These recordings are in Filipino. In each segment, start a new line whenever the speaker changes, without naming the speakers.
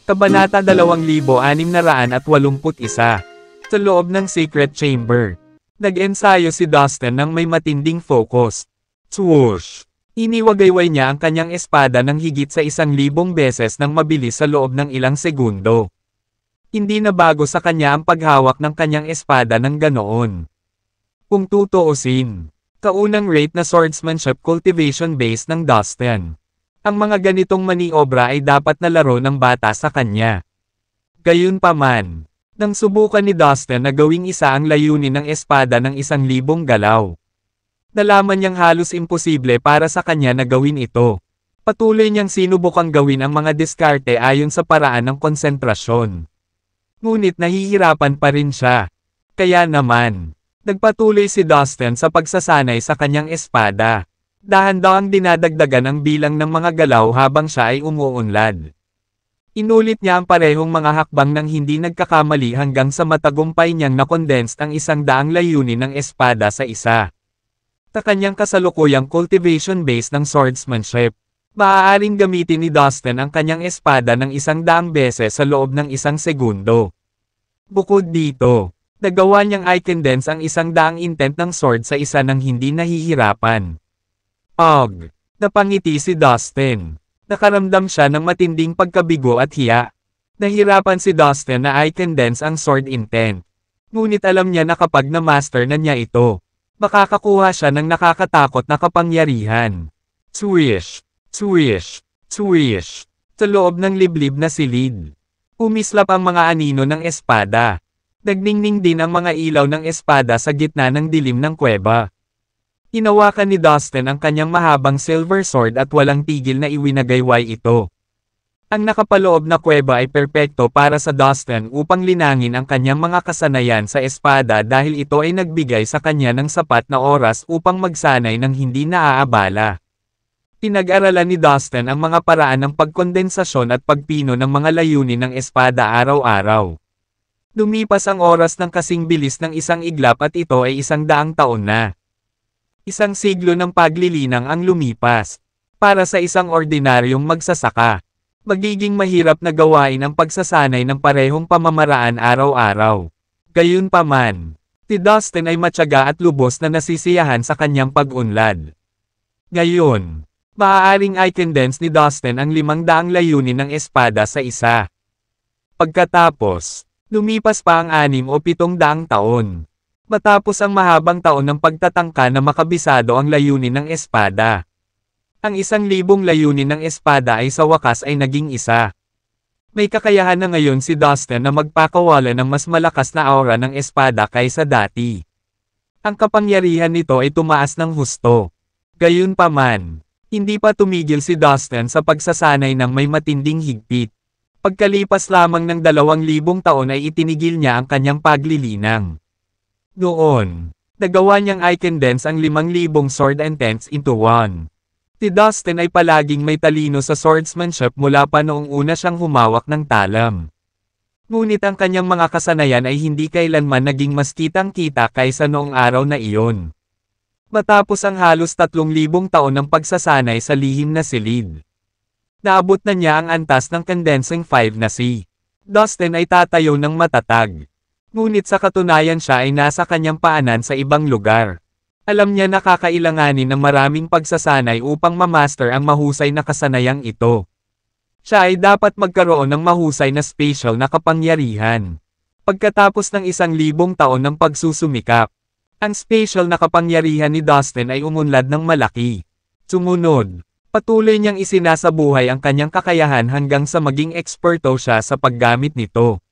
Kabanata 2681. Sa loob ng Secret Chamber. Nag-ensayo si Dustin ng may matinding focus. Swoosh! Iniwagayway niya ang kanyang espada ng higit sa 1,000 beses ng mabilis sa loob ng ilang segundo. Hindi na bago sa kanya ang paghawak ng kanyang espada ng ganoon. Kung tutuusin, kaunang rate na swordsmanship cultivation base ng Dustin. Ang mga ganitong maniobra ay dapat na laro ng bata sa kanya. Gayunpaman, nang subukan ni Dustin na gawing isa ang layunin ng espada ng 1,000 galaw. Nalaman niyang halos imposible para sa kanya na gawin ito. Patuloy niyang sinubukang gawin ang mga diskarte ayon sa paraan ng konsentrasyon. Ngunit nahihirapan pa rin siya. Kaya naman, nagpatuloy si Dustin sa pagsasanay sa kanyang espada. Dahan-dahang dinadagdagan ang bilang ng mga galaw habang siya ay umuunlad. Inulit niya ang parehong mga hakbang nang hindi nagkakamali hanggang sa matagumpay niyang nakondensed ang 100 layunin ng espada sa isa. Sa kanyang kasalukuyang cultivation base ng swordsmanship, maaaring gamitin ni Dustin ang kanyang espada ng 100 beses sa loob ng 1 segundo. Bukod dito, nagawa niyang i-condense ang 100 intent ng sword sa isa nang hindi nahihirapan. Napangiti si Dustin. Nakaramdam siya ng matinding pagkabigo at hiya. Nahirapan si Dustin na i-condense ang sword intent. Ngunit alam niya na kapag na-master na niya ito, makakakuha siya ng nakakatakot na kapangyarihan. Swish! Swish! Swish! Sa loob ng liblib na silid, umislap ang mga anino ng espada. Nagningning din ang mga ilaw ng espada sa gitna ng dilim ng kuweba. Hinawakan ni Dustin ang kanyang mahabang silver sword at walang tigil na iwinagayway ito. Ang nakapaloob na kuweba ay perpekto para sa Dustin upang linangin ang kanyang mga kasanayan sa espada dahil ito ay nagbigay sa kanya ng sapat na oras upang magsanay ng hindi naaabala. Pinag-aralan ni Dustin ang mga paraan ng pagkondensasyon at pagpino ng mga layunin ng espada araw-araw. Lumipas ang oras ng kasing bilis ng isang iglap at ito ay 100 taon na. 1 siglo ng paglilinang ang lumipas. Para sa isang ordinaryong magsasaka, magiging mahirap na gawain ang pagsasanay ng parehong pamamaraan araw-araw. Gayunpaman, si Dustin ay matyaga at lubos na nasisiyahan sa kanyang pag-unlad. Ngayon, maaaring i-condense ni Dustin ang 500 layunin ng espada sa isa. Pagkatapos, lumipas pa ang 6 o 700 taon. Matapos ang mahabang taon ng pagtatangka na makabisado ang layunin ng espada. Ang 1,000 layunin ng espada ay sa wakas ay naging isa. May kakayahan na ngayon si Dustin na magpakawala ng mas malakas na aura ng espada kaysa dati. Ang kapangyarihan nito ay tumaas ng husto. Gayunpaman, hindi pa tumigil si Dustin sa pagsasanay ng may matinding higpit. Pagkalipas lamang ng 2,000 taon ay itinigil niya ang kanyang paglilinang. Noon, nagawa niyang i-condense ang 5,000 sword intents into one. Si Dustin ay palaging may talino sa swordsmanship mula pa noong una siyang humawak ng talam. Ngunit ang kanyang mga kasanayan ay hindi kailanman naging mas kitang-kita kaysa noong araw na iyon. Matapos ang halos 3,000 taon ng pagsasanay sa lihim na silid, naabot na niya ang antas ng condensing 5 na si Dustin ay tatayo ng matatag. Ngunit sa katunayan siya ay nasa kanyang paanan sa ibang lugar. Alam niya na kakailanganin ng maraming pagsasanay upang mamaster ang mahusay na kasanayang ito. Siya ay dapat magkaroon ng mahusay na spatial na kapangyarihan. Pagkatapos ng 1,000 taon ng pagsusumikap, ang spatial na kapangyarihan ni Dustin ay umunlad ng malaki. Sumunod, patuloy niyang isinasabuhay ang kanyang kakayahan hanggang sa maging eksperto siya sa paggamit nito.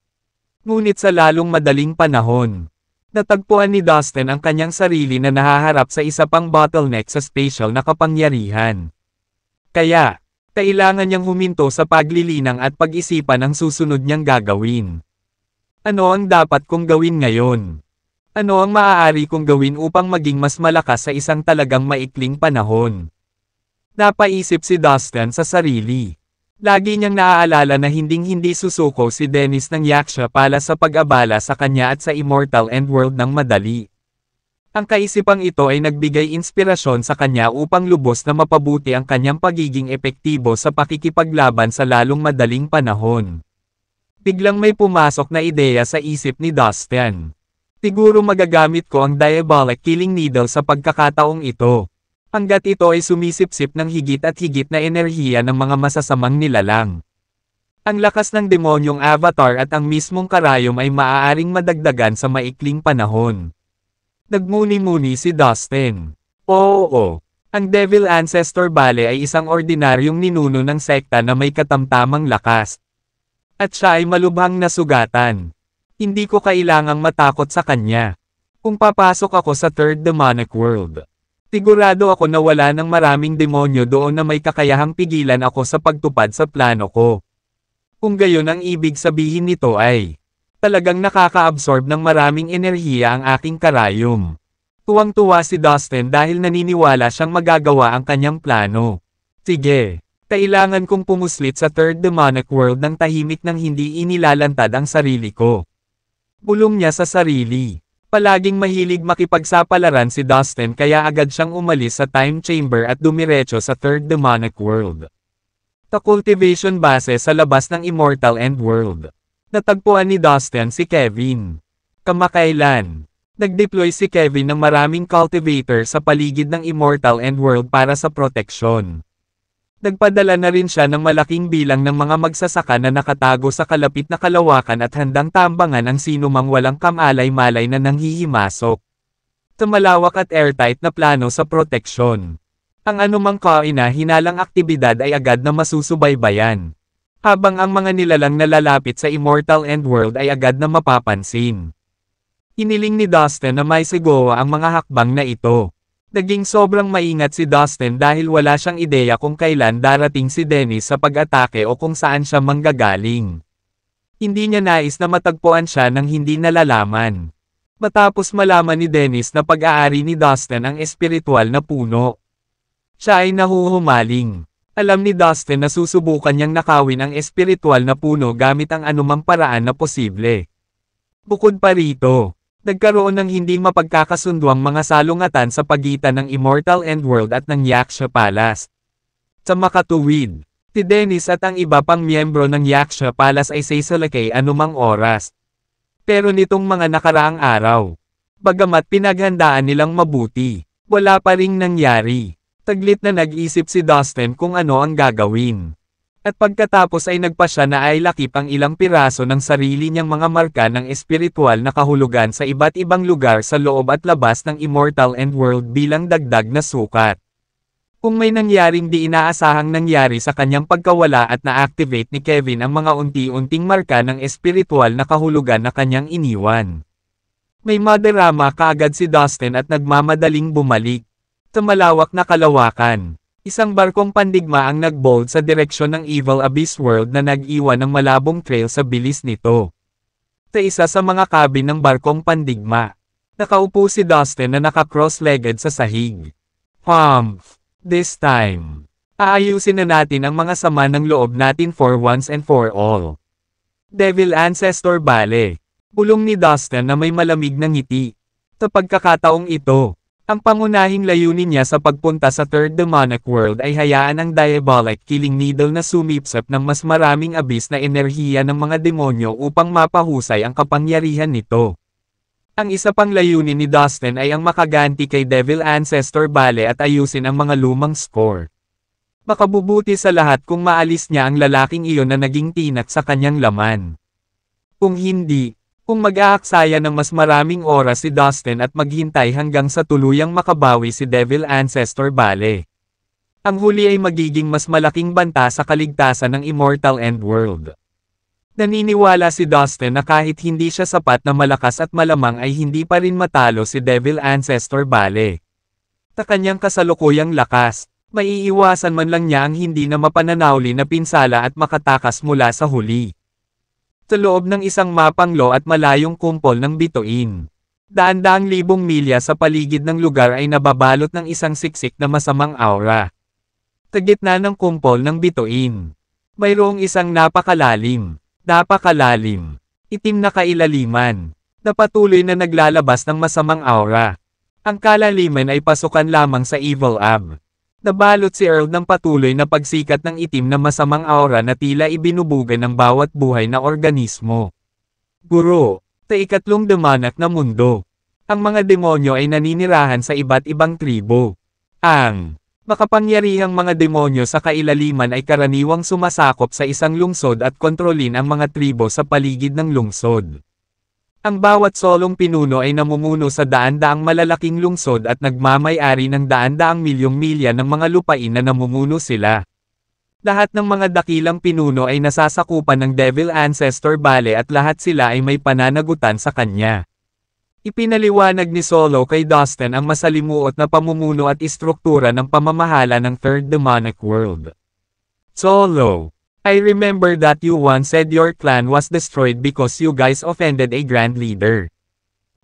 Ngunit sa lalong madaling panahon, natagpuan ni Dustin ang kanyang sarili na nahaharap sa isa pang bottleneck sa spatial na kapangyarihan. Kaya, kailangan niyang huminto sa paglilinang at pag-isipan ang susunod niyang gagawin. Ano ang dapat kong gawin ngayon? Ano ang maaari kong gawin upang maging mas malakas sa isang talagang maikling panahon? Napaisip si Dustin sa sarili. Lagi niyang naaalala na hinding-hindi susuko si Dennis ng Yaksha pala sa pag-abala sa kanya at sa Immortal End World ng madali. Ang kaisipang ito ay nagbigay inspirasyon sa kanya upang lubos na mapabuti ang kanyang pagiging epektibo sa pakikipaglaban sa lalong madaling panahon. Biglang may pumasok na ideya sa isip ni Dustin. Siguro magagamit ko ang Diabolic Killing Needle sa pagkakataong ito. Hanggat ito ay sumisipsip ng higit at higit na enerhiya ng mga masasamang nilalang. Ang lakas ng demonyong avatar at ang mismong karayom ay maaaring madagdagan sa maikling panahon. Nagmuni-muni si Dustin. Oo. Ang Devil Ancestor Bale ay isang ordinaryong ninuno ng sekta na may katamtamang lakas. At siya ay malubhang nasugatan. Hindi ko kailangang matakot sa kanya. Kung papasok ako sa Third Demonic World, sigurado ako na wala ng maraming demonyo doon na may kakayahang pigilan ako sa pagtupad sa plano ko. Kung gayon ang ibig sabihin nito ay, talagang nakaka-absorb ng maraming enerhiya ang aking karayom. Tuwang-tuwa si Dustin dahil naniniwala siyang magagawa ang kanyang plano. Sige, kailangan kong pumuslit sa Third Demonic World ng tahimik nang hindi inilalantad ang sarili ko. Bulong niya sa sarili. Palaging mahilig makipagsapalaran si Dustin kaya agad siyang umalis sa time chamber at dumiretso sa Third Demonic World. The cultivation base sa labas ng Immortal End World. Natagpuan ni Dustin si Kevin. Kamakailan, nag-deploy si Kevin ng maraming cultivator sa paligid ng Immortal End World para sa proteksyon. Nagpadala na rin siya ng malaking bilang ng mga magsasaka na nakatago sa kalapit na kalawakan at handang tambangan ang sinumang walang kamalay-malay na nanghihimasok. Sa malawak at airtight na plano sa proteksyon. Ang anumang kaina-hinalang aktibidad ay agad na masusubaybayan. Habang ang mga nilalang na lalapit sa Immortal End World ay agad na mapapansin. Hiniling ni Dustin na may sigawa ang mga hakbang na ito. Naging sobrang maingat si Dustin dahil wala siyang ideya kung kailan darating si Dennis sa pag-atake o kung saan siya manggagaling. Hindi niya nais na matagpuan siya ng hindi nalalaman. Matapos malaman ni Dennis na pag-aari ni Dustin ang espiritual na puno, siya ay nahuhumaling. Alam ni Dustin na susubukan niyang nakawin ang espiritual na puno gamit ang anumang paraan na posible. Bukod pa rito, nagkaroon ng hindi mapagkakasunduang mga salungatan sa pagitan ng Immortal End World at ng Yaksha Palace. Sa makatuwid, si Dennis at ang iba pang miyembro ng Yaksha Palace ay sasalakay anumang oras. Pero nitong mga nakaraang araw, bagamat pinaghandaan nilang mabuti, wala pa ring nangyari. Taglit na nag-isip si Dustin kung ano ang gagawin. At pagkatapos ay nagpa siya na ay lakip ang ilang piraso ng sarili niyang mga marka ng espiritual na kahulugan sa iba't ibang lugar sa loob at labas ng Immortal End World bilang dagdag na sukat. Kung may nangyaring di inaasahang nangyari sa kanyang pagkawala at na-activate ni Kevin ang mga unti-unting marka ng espiritual na kahulugan na kanyang iniwan. May madarama kaagad si Dustin at nagmamadaling bumalik. Sa malawak na kalawakan, isang barkong pandigma ang nag-bold sa direksyon ng Evil Abyss World na nag-iwan ng malabong trail sa bilis nito. Sa isa sa mga cabin ng barkong pandigma, nakaupo si Dustin na naka-cross-legged sa sahig. This time, aayusin na natin ang mga sama ng loob natin for once and for all. Devil Ancestor Bale. Bulong ni Dustin na may malamig na ngiti. Sa pagkakataong ito, ang pangunahing layunin niya sa pagpunta sa Third Demonic World ay hayaan ang Diabolic Killing Needle na sumipsap ng mas maraming abyss na enerhiya ng mga demonyo upang mapahusay ang kapangyarihan nito. Ang isa pang layunin ni Dustin ay ang makaganti kay Devil Ancestor Bale at ayusin ang mga lumang score. Makabubuti sa lahat kung maalis niya ang lalaking iyon na naging tinak sa kanyang laman. Kung hindi, kung mag-aaksaya ng mas maraming oras si Dustin at maghintay hanggang sa tuluyang makabawi si Devil Ancestor Bale. Ang huli ay magiging mas malaking banta sa kaligtasan ng Immortal End World. Naniniwala si Dustin na kahit hindi siya sapat na malakas at malamang ay hindi pa rin matalo si Devil Ancestor Bale. Sa kanyang kasalukuyang lakas, maiiwasan man lang niya ang hindi na mapananawli na pinsala at makatakas mula sa huli. Sa loob ng isang mapanglo at malayong kumpol ng bituin, daan-daang libong milya sa paligid ng lugar ay nababalot ng isang siksik na masamang aura. Sa gitna ng kumpol ng bituin, mayroong isang napakalalim, itim na kailaliman, na patuloy na naglalabas ng masamang aura. Ang kalaliman ay pasukan lamang sa Evil Ab. Nabalot si Earl ng patuloy na pagsikat ng itim na masamang aura na tila ibinubugan ng bawat buhay na organismo. Guro, sa ikatlong demonic na mundo. Ang mga demonyo ay naninirahan sa iba't ibang tribo. Ang makapangyarihang mga demonyo sa kailaliman ay karaniwang sumasakop sa isang lungsod at kontrolin ang mga tribo sa paligid ng lungsod. Ang bawat solong pinuno ay namumuno sa daan-daang malalaking lungsod at nagmamay-ari ng daan-daang milyong milya ng mga lupain na namumuno sila. Lahat ng mga dakilang pinuno ay nasasakupan ng Devil Ancestor Bale at lahat sila ay may pananagutan sa kanya. Ipinaliwanag ni Solo kay Dustin ang masalimuot na pamumuno at istruktura ng pamamahala ng Third Demonic World. Solo, I remember that you once said your clan was destroyed because you guys offended a Grand Leader.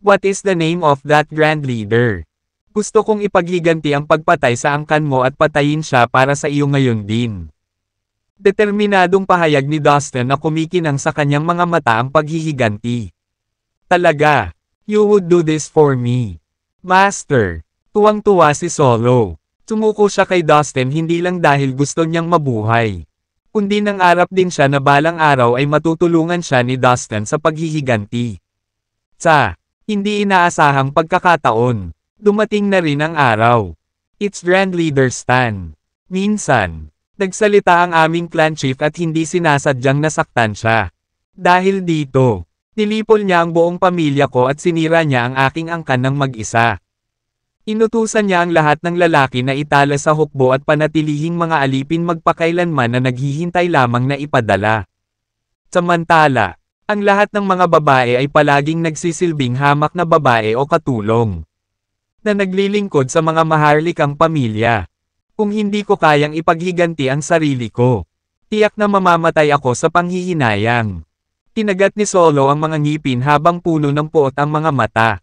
What is the name of that Grand Leader? Gusto kong ipaghiganti ang pagpatay sa angkan mo at patayin siya para sa iyo ngayon din. Determinadong pahayag ni Dustin na kumikinang sa kanyang mga mata ang paghihiganti. Talaga, you would do this for me. Master, tuwang-tuwa si Solo. Sumuko siya kay Dustin hindi lang dahil gusto niyang mabuhay. Kundi nangarap din siya na balang araw ay matutulungan siya ni Dustin sa paghihiganti. Sa hindi inaasahang pagkakataon, dumating na rin ang araw. It's Grand Leader Stan. Minsan, nagsalita ang aming clan chief at hindi sinasadyang nasaktan siya. Dahil dito, nilipol niya ang buong pamilya ko at sinira niya ang aking angkan ng mag-isa. Inutusan niya ang lahat ng lalaki na itala sa hukbo at panatilihing mga alipin magpakailanman na naghihintay lamang na ipadala. Samantala, ang lahat ng mga babae ay palaging nagsisilbing hamak na babae o katulong, na naglilingkod sa mga maharlikang pamilya. Kung hindi ko kayang ipaghiganti ang sarili ko, tiyak na mamamatay ako sa panghihinayang. Tinagat ni Solo ang mga ngipin habang puno ng puot ang mga mata.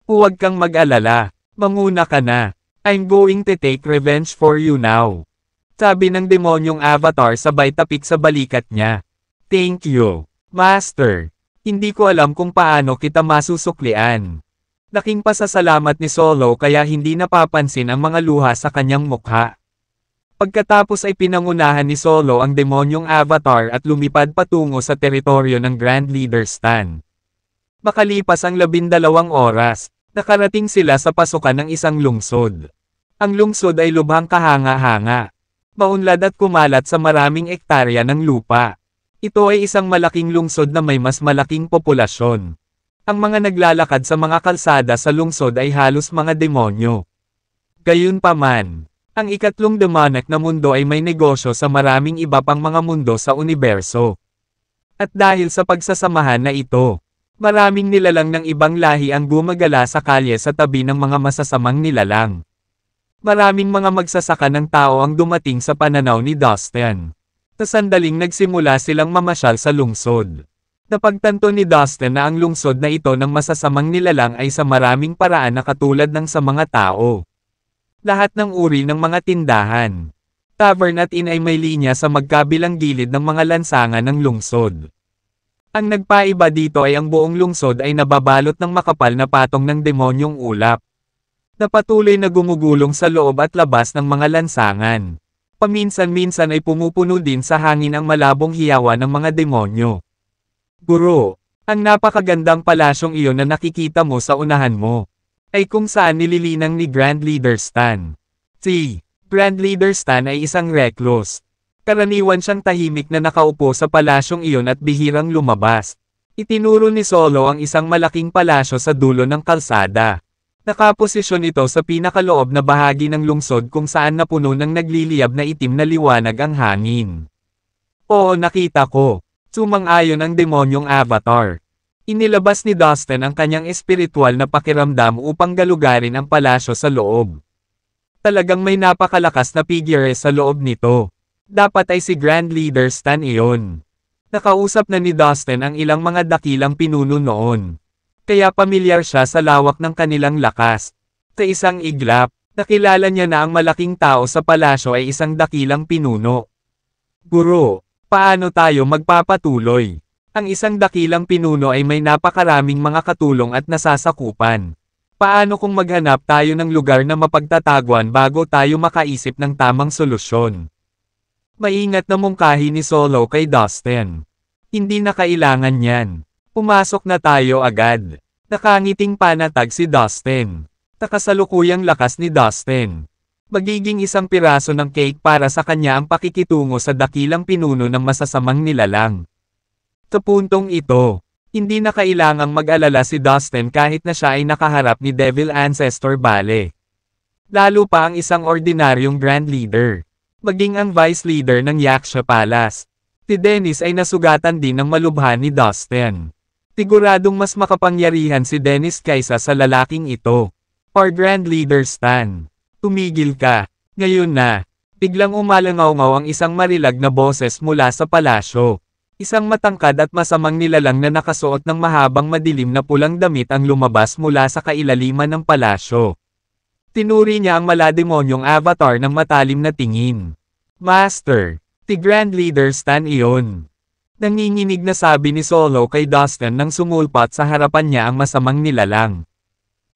Huwag kang mag-alala. Manguna ka na. I'm going to take revenge for you now. Sabi ng demonyong avatar sabay tapik sa balikat niya. Thank you, Master. Hindi ko alam kung paano kita masusuklian. Laking pasasalamat ni Solo kaya hindi napapansin ang mga luha sa kanyang mukha. Pagkatapos ay pinangunahan ni Solo ang demonyong avatar at lumipad patungo sa teritoryo ng Grand Leader Stan. Makalipas ang 12 oras, nakarating sila sa pasukan ng isang lungsod. Ang lungsod ay lubhang kahanga-hanga, maunlad at kumalat sa maraming ektarya ng lupa. Ito ay isang malaking lungsod na may mas malaking populasyon. Ang mga naglalakad sa mga kalsada sa lungsod ay halos mga demonyo. Gayunpaman, ang ikatlong demonic na mundo ay may negosyo sa maraming iba pang mga mundo sa universo. At dahil sa pagsasamahan na ito, maraming nilalang ng ibang lahi ang gumagala sa kalye sa tabi ng mga masasamang nilalang. Maraming mga magsasaka ng tao ang dumating sa pananaw ni Dustin. Sa sandaling nagsimula silang mamasyal sa lungsod. Napagtanto ni Dustin na ang lungsod na ito ng masasamang nilalang ay sa maraming paraan na katulad ng sa mga tao. Lahat ng uri ng mga tindahan, tavern at inn ay may linya sa magkabilang gilid ng mga lansangan ng lungsod. Ang nagpaiba dito ay ang buong lungsod ay nababalot ng makapal na patong ng demonyong ulap, na patuloy na gumugulong sa loob at labas ng mga lansangan. Paminsan-minsan ay pumupuno din sa hangin ang malabong hiyawan ng mga demonyo. Guro, ang napakagandang palasyong iyon na nakikita mo sa unahan mo, ay kung saan nililinang ni Grand Leader Stan. Si Grand Leader Stan ay isang recluse. Karaniwan siyang tahimik na nakaupo sa palasyong iyon at bihirang lumabas. Itinuro ni Solo ang isang malaking palasyo sa dulo ng kalsada. Nakaposisyon ito sa pinakaloob na bahagi ng lungsod kung saan napuno ng nagliliyab na itim na liwanag ang hangin. Oo, nakita ko. Sumang-ayon ang demonyong avatar. Inilabas ni Dustin ang kanyang espiritual na pakiramdam upang galugarin ang palasyo sa loob. Talagang may napakalakas na figure sa loob nito. Dapat ay si Grand Leader Stan iyon. Nakausap na ni Dustin ang ilang mga dakilang pinuno noon. Kaya pamilyar siya sa lawak ng kanilang lakas. Sa isang iglap, nakilala niya na ang malaking tao sa palasyo ay isang dakilang pinuno. Guro, paano tayo magpapatuloy? Ang isang dakilang pinuno ay may napakaraming mga katulong at nasasakupan. Paano kung maghanap tayo ng lugar na mapagtataguan bago tayo makaisip ng tamang solusyon? Maingat na mungkahi ni Solo kay Dustin. Hindi na kailangan yan. Pumasok na tayo agad. Nakangiting panatag si Dustin. Nakasalukuyang lakas ni Dustin. Magiging isang piraso ng cake para sa kanya ang pakikitungo sa dakilang pinuno ng masasamang nilalang. Sa puntong ito, hindi na kailangang mag-alala si Dustin kahit na siya ay nakaharap ni Devil Ancestor Bale. Lalo pa ang isang ordinaryong Grand Leader. Maging ang Vice Leader ng Yaksha Palace. Si Dennis ay nasugatan din ng malubhan ni Dustin. Siguradong mas makapangyarihan si Dennis kaysa sa lalaking ito. Or Grand Leader Stan. Tumigil ka. Ngayon na. Biglang umalangaw-ngaw ang isang marilag na boses mula sa palasyo. Isang matangkad at masamang nilalang na nakasuot ng mahabang madilim na pulang damit ang lumabas mula sa kailaliman ng palasyo. Tinuri niya ang malademonyong avatar ng matalim na tingin. Master, si Grand Leader Stan iyon. Nanginginig na sabi ni Solo kay Dustin nang sumulpat sa harapan niya ang masamang nilalang.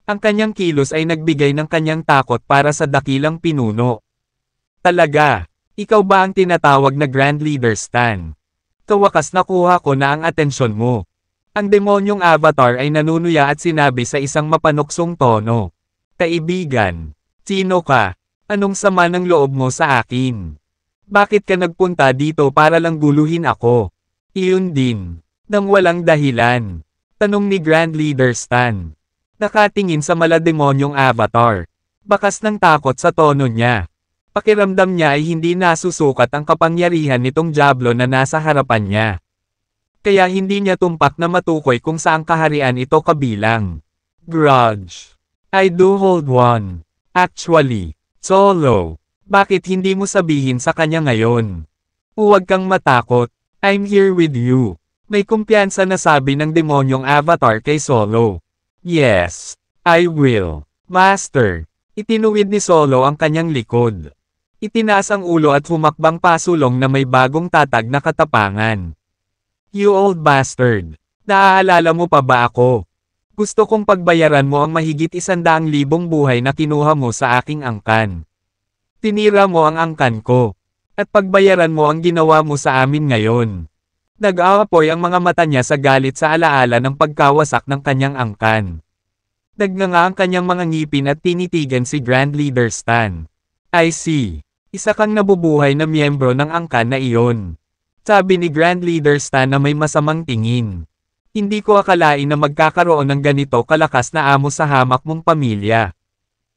Ang kanyang kilos ay nagbigay ng kanyang takot para sa dakilang pinuno. Talaga, ikaw ba ang tinatawag na Grand Leader Stan? Sa wakas nakuha ko na ang atensyon mo. Ang demonyong avatar ay nanunuya at sinabi sa isang mapanuksong tono. Kaibigan, sino ka? Anong sama ng loob mo sa akin? Bakit ka nagpunta dito para lang guluhin ako? Iyon din, nang walang dahilan. Tanong ni Grand Leader Stan. Nakatingin sa malademonyong avatar. Bakas ng takot sa tono niya. Pakiramdam niya ay hindi nasusukat ang kapangyarihan nitong Diablo na nasa harapan niya. Kaya hindi niya tumpak na matukoy kung saang kaharian ito kabilang. Grudge. I do hold one. Actually, Solo. Bakit hindi mo sabihin sa kanya ngayon? Huwag kang matakot. I'm here with you. May kumpiyansa na sabi ng demonyong avatar kay Solo. Yes, I will. Master. Itinuwid ni Solo ang kanyang likod. Itinaas ang ulo at humakbang pasulong na may bagong tatag na katapangan. You old bastard. Naaalala mo pa ba ako? Gusto kong pagbayaran mo ang mahigit 100,000 buhay na kinuha mo sa aking angkan. Tinira mo ang angkan ko. At pagbayaran mo ang ginawa mo sa amin ngayon. Nag-aapoy ang mga mata niya sa galit sa alaala ng pagkawasak ng kanyang angkan. Nagnganga ang kanyang mga ngipin at tinitigan si Grand Leader Stan. I see. Isa kang nabubuhay na miyembro ng angkan na iyon. Sabi ni Grand Leader Stan na may masamang tingin. Hindi ko akalain na magkakaroon ng ganito kalakas na amo sa hamak mong pamilya.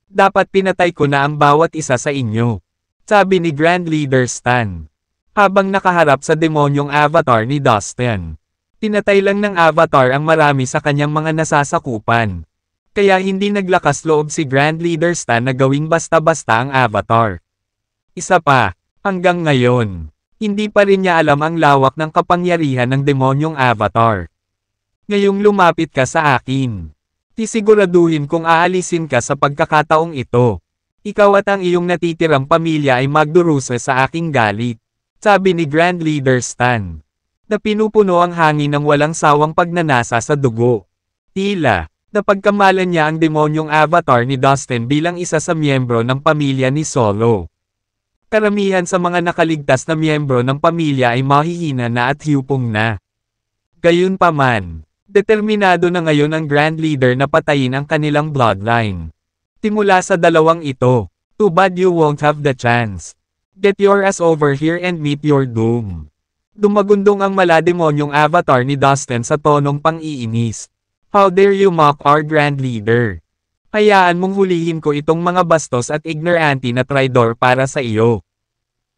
Dapat pinatay ko na ang bawat isa sa inyo. Sabi ni Grand Leader Stan. Habang nakaharap sa demonyong avatar ni Dustin. Tinatay lang ng avatar ang marami sa kanyang mga nasasakupan. Kaya hindi naglakas loob si Grand Leader Stan na gawing basta-basta ang avatar. Isa pa, hanggang ngayon, hindi pa rin niya alam ang lawak ng kapangyarihan ng demonyong avatar. Ngayong lumapit ka sa akin. Tisiguraduhin kung aalisin ka sa pagkakataong ito. Ikaw at ang iyong natitirang pamilya ay magdurusa sa aking galit. Sabi ni Grand Leader Stan. Na pinupuno ang hangin ng walang sawang pagnanasa sa dugo. Tila. Napagkamalan niya ang demonyong avatar ni Dustin bilang isa sa miyembro ng pamilya ni Solo. Karamihan sa mga nakaligtas na miyembro ng pamilya ay mahihina na at hiyupong na. Gayunpaman, determinado na ngayon ang Grand Leader na patayin ang kanilang bloodline. Simula sa dalawang ito, too bad you won't have the chance. Get your ass over here and meet your doom. Dumagundong ang malademonyong avatar ni Dustin sa tonong pang-iinis. How dare you mock our Grand Leader? Hayaan mong hulihin ko itong mga bastos at ignorante na traidor para sa iyo.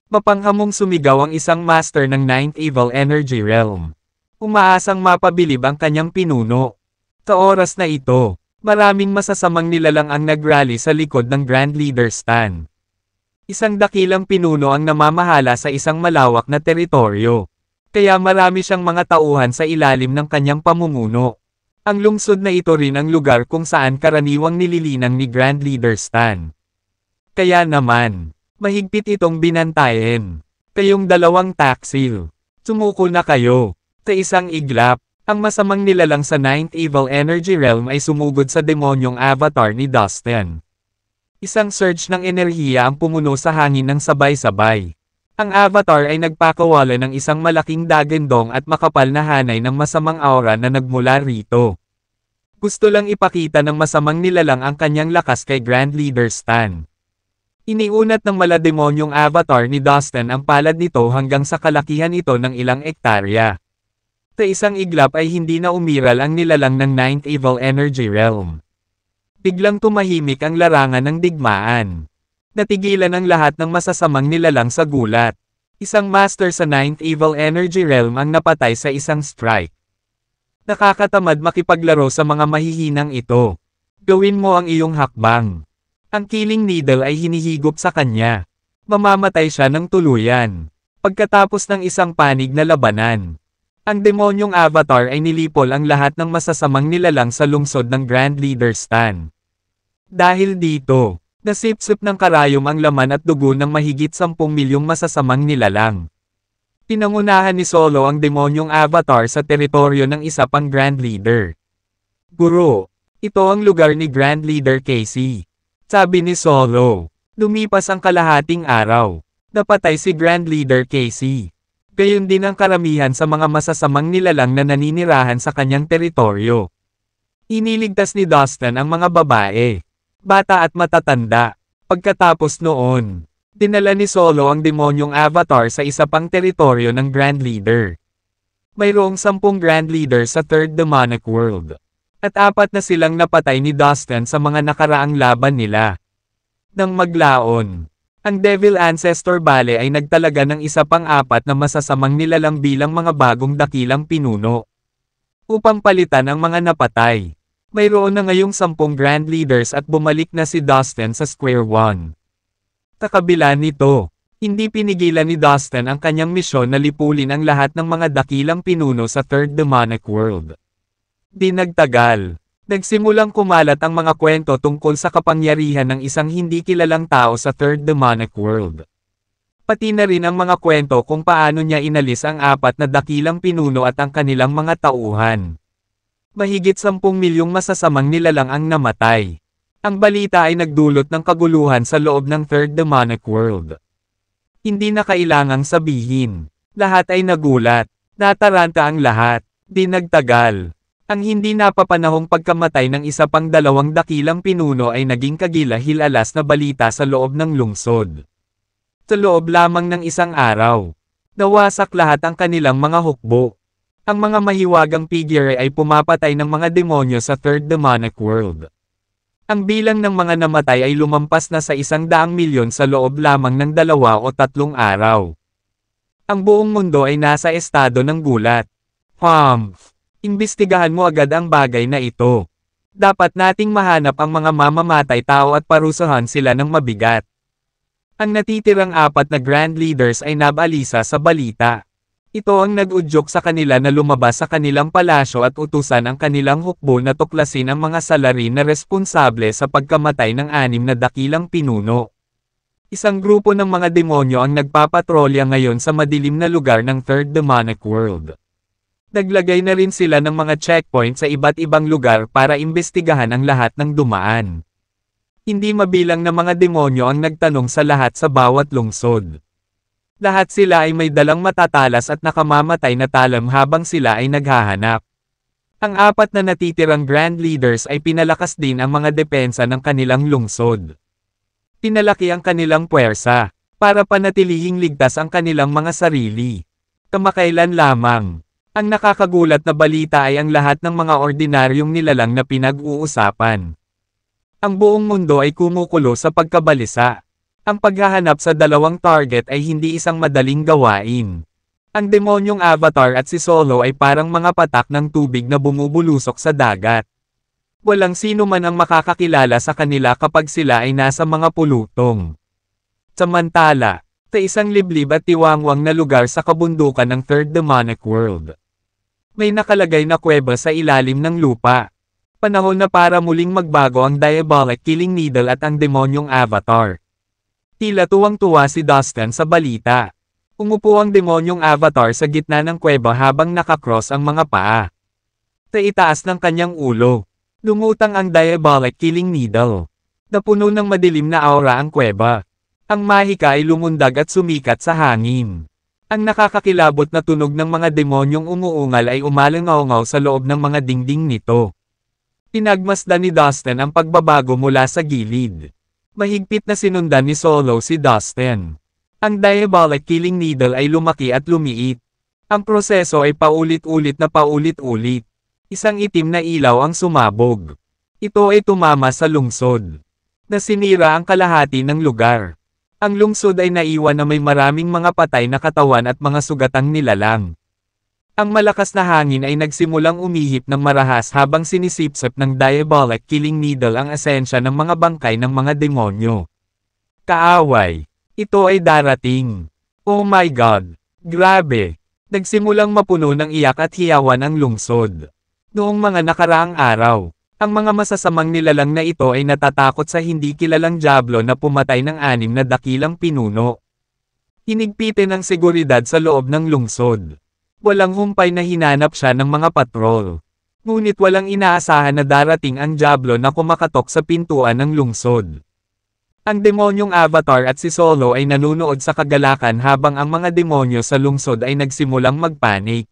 Mapanghamong sumigaw ang isang master ng Ninth Evil Energy Realm. Umaasang mapabilib ang kanyang pinuno. Sa oras na ito, maraming masasamang nilalang ang nagrally sa likod ng Grand Leader Stan. Isang dakilang pinuno ang namamahala sa isang malawak na teritoryo. Kaya marami siyang mga tauhan sa ilalim ng kanyang pamumuno. Ang lungsod na ito rin ang lugar kung saan karaniwang nililinang ni Grand Leader Stan. Kaya naman, mahigpit itong binantayan. Kayong dalawang taksil. Sumuko na kayo. Sa isang iglap, Ang masamang nilalang sa Ninth Evil Energy Realm ay sumugod sa demonyong avatar ni Dustin. Isang surge ng enerhiya ang pumuno sa hangin ng sabay-sabay. Ang avatar ay nagpakawala ng isang malaking dagandong at makapal na hanay ng masamang aura na nagmula rito. Gusto lang ipakita ng masamang nilalang ang kanyang lakas kay Grand Leader Stan. Iniunat ng malademonyong avatar ni Dustin ang palad nito hanggang sa kalakihan ito ng ilang ektarya. Sa isang iglap ay hindi na umiral ang nilalang ng Ninth Evil Energy Realm. Biglang tumahimik ang larangan ng digmaan. Natigilan ang lahat ng masasamang nilalang sa gulat. Isang master sa Ninth Evil Energy Realm ang napatay sa isang strike. Nakakatamad makipaglaro sa mga mahihinang ito. Gawin mo ang iyong hakbang. Ang killing needle ay hinihigop sa kanya. Mamamatay siya ng tuluyan. Pagkatapos ng isang panig na labanan, ang demonyong avatar ay nilipol ang lahat ng masasamang nilalang sa lungsod ng Grand Leader Stan. Dahil dito, nasipsip ng karayom ang laman at dugo ng mahigit 10 milyong masasamang nilalang. Pinangunahan ni Solo ang demonyong avatar sa teritoryo ng isa pang Grand Leader. Guro, ito ang lugar ni Grand Leader Casey. Sabi ni Solo. Lumipas ang kalahating araw. Napatay si Grand Leader Casey. Gayon din ang karamihan sa mga masasamang nilalang na naninirahan sa kanyang teritoryo. Iniligtas ni Dustin ang mga babae, bata at matatanda. Pagkatapos noon, dinala ni Solo ang demonyong avatar sa isa pang teritoryo ng Grand Leader. Mayroong 10 Grand Leader sa Third Demonic World. At 4 na silang napatay ni Dustin sa mga nakaraang laban nila. Nang maglaon, ang Devil Ancestor Bale ay nagtalaga ng isa pang 4 na masasamang nilalang bilang mga bagong dakilang pinuno. Upang palitan ang mga napatay. Mayroon na ngayong 10 Grand Leaders at bumalik na si Dustin sa Square One. Sa kabila nito, hindi pinigilan ni Dustin ang kanyang misyon na lipulin ang lahat ng mga dakilang pinuno sa Third Demonic World. Di nagtagal, nagsimulang kumalat ang mga kwento tungkol sa kapangyarihan ng isang hindi kilalang tao sa Third Demonic World. Pati na rin ang mga kwento kung paano niya inalis ang 4 na dakilang pinuno at ang kanilang mga tauhan. Mahigit 10 milyong masasamang nilalang ang namatay. Ang balita ay nagdulot ng kaguluhan sa loob ng Third Demonic World. Hindi na kailangang sabihin. Lahat ay nagulat. Nataranta ang lahat. Di nagtagal. Ang hindi napapanahong pagkamatay ng isa pang 2 dakilang pinuno ay naging kagilahilalas na balita sa loob ng lungsod. Sa loob lamang ng isang araw, nawasak lahat ang kanilang mga hukbo. Ang mga mahiwagang figure ay pumapatay ng mga demonyo sa Third Demonic World. Ang bilang ng mga namatay ay lumampas na sa 100 milyon sa loob lamang ng 2 o 3 araw. Ang buong mundo ay nasa estado ng gulat. Imbestigahan mo agad ang bagay na ito. Dapat nating mahanap ang mga mamamatay tao at parusahan sila ng mabigat. Ang natitirang 4 na Grand Leaders ay nabalisa sa balita. Ito ang nag-udyok sa kanila na lumabas sa kanilang palasyo at utusan ang kanilang hukbo na tuklasin ang mga salarin na responsable sa pagkamatay ng 6 na dakilang pinuno. Isang grupo ng mga demonyo ang nagpapatrolya ngayon sa madilim na lugar ng Third Demonic World. Naglagay na rin sila ng mga checkpoint sa iba't ibang lugar para imbestigahan ang lahat ng dumaan. Hindi mabilang na mga demonyo ang nagtanong sa lahat sa bawat lungsod. Lahat sila ay may dalang matatalas at nakamamatay na talam habang sila ay naghahanap. Ang 4 na natitirang Grand Leaders ay pinalakas din ang mga depensa ng kanilang lungsod. Pinalaki ang kanilang puwersa, para panatilihing ligtas ang kanilang mga sarili. Kamakailan lamang. Ang nakakagulat na balita ay ang lahat ng mga ordinaryong nilalang na pinag-uusapan. Ang buong mundo ay kumukulo sa pagkabalisa. Ang paghahanap sa 2 target ay hindi isang madaling gawain. Ang demonyong avatar at si Solo ay parang mga patak ng tubig na bumubulusok sa dagat. Walang sino man ang makakakilala sa kanila kapag sila ay nasa mga pulutong. Samantala, sa isang liblib at tiwangwang na lugar sa kabundukan ng Third Demonic World, may nakalagay na kuweba sa ilalim ng lupa. Panahon na para muling magbago ang Diabolic Killing Needle at ang demonyong avatar. Tila tuwang-tuwa si Dustin sa balita. Umupo ang demonyong avatar sa gitna ng kuweba habang nakakross ang mga paa. Sa itaas ng kanyang ulo, lumutang ang diabolic killing needle. Napuno ng madilim na aura ang kuweba. Ang mahika ay lumundag at sumikat sa hangin. Ang nakakakilabot na tunog ng mga demonyong umuungal ay umalangaw-ngaw sa loob ng mga dingding nito. Pinagmasdan ni Dustin ang pagbabago mula sa gilid. Mahigpit na sinundan ni Solo si Dustin. Ang diabolic killing needle ay lumaki at lumiit. Ang proseso ay paulit-ulit na paulit-ulit. Isang itim na ilaw ang sumabog. Ito ay tumama sa lungsod. Nasinira ang kalahati ng lugar. Ang lungsod ay naiwan na may maraming mga patay na katawan at mga sugatang nilalang. Ang malakas na hangin ay nagsimulang umihip ng marahas habang sinisipsip ng diabolic killing needle ang esensya ng mga bangkay ng mga demonyo. Kaaway. Ito ay darating. Oh my God. Grabe. Nagsimulang mapuno ng iyak at hiyawan ang lungsod. Noong mga nakaraang araw, ang mga masasamang nilalang na ito ay natatakot sa hindi kilalang dyablo na pumatay ng 6 na dakilang pinuno. Hinigpitin ang seguridad sa loob ng lungsod. Walang humpay na hinanap siya ng mga patrol. Ngunit walang inaasahan na darating ang dyablo na kumakatok sa pintuan ng lungsod. Ang demonyong Avatar at si Solo ay nanunood sa kagalakan habang ang mga demonyo sa lungsod ay nagsimulang magpanik.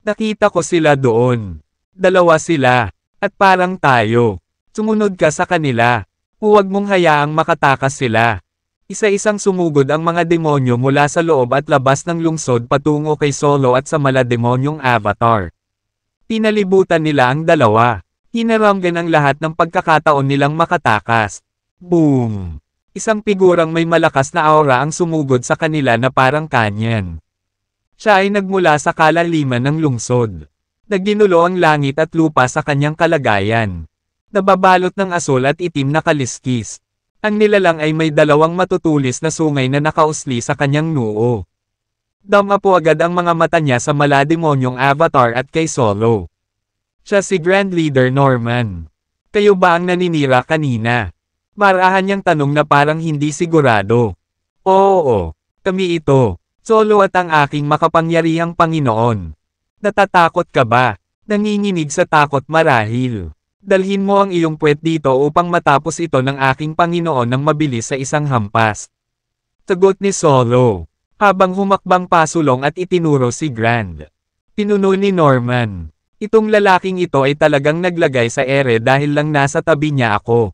Nakita ko sila doon. Dalawa sila. At parang tayo. Sumunod ka sa kanila. Huwag mong hayaang makatakas sila. Isa-isang sumugod ang mga demonyo mula sa loob at labas ng lungsod patungo kay Solo at sa malademonyong Avatar. Pinalibutan nila ang dalawa. Hinaramgan ang lahat ng pagkakataon nilang makatakas. Boom! Isang figurang may malakas na aura ang sumugod sa kanila na parang kanyan. Siya ay nagmula sa kalaliman ng lungsod. Nagdinulo ang langit at lupa sa kanyang kalagayan. Nababalot ng asul at itim na kaliskis. Ang nilalang ay may 2 matutulis na sungay na nakausli sa kanyang noo. Dama po agad ang mga mata niya sa malademonyong Avatar at kay Solo. Siya si Grand Leader Norman. Kayo ba ang naninira kanina? Marahan niyang tanong na parang hindi sigurado. Oo, kami ito. Solo at ang aking makapangyarihang Panginoon. Natatakot ka ba? Nanginginig sa takot marahil. Dalhin mo ang iyong puwet dito upang matapos ito ng aking Panginoon ng mabilis sa isang hampas. Sagot ni Solo. Habang humakbang pasulong at itinuro si Grand. Pinuno ni Norman. Itong lalaking ito ay talagang naglagay sa ere dahil lang nasa tabi niya ako.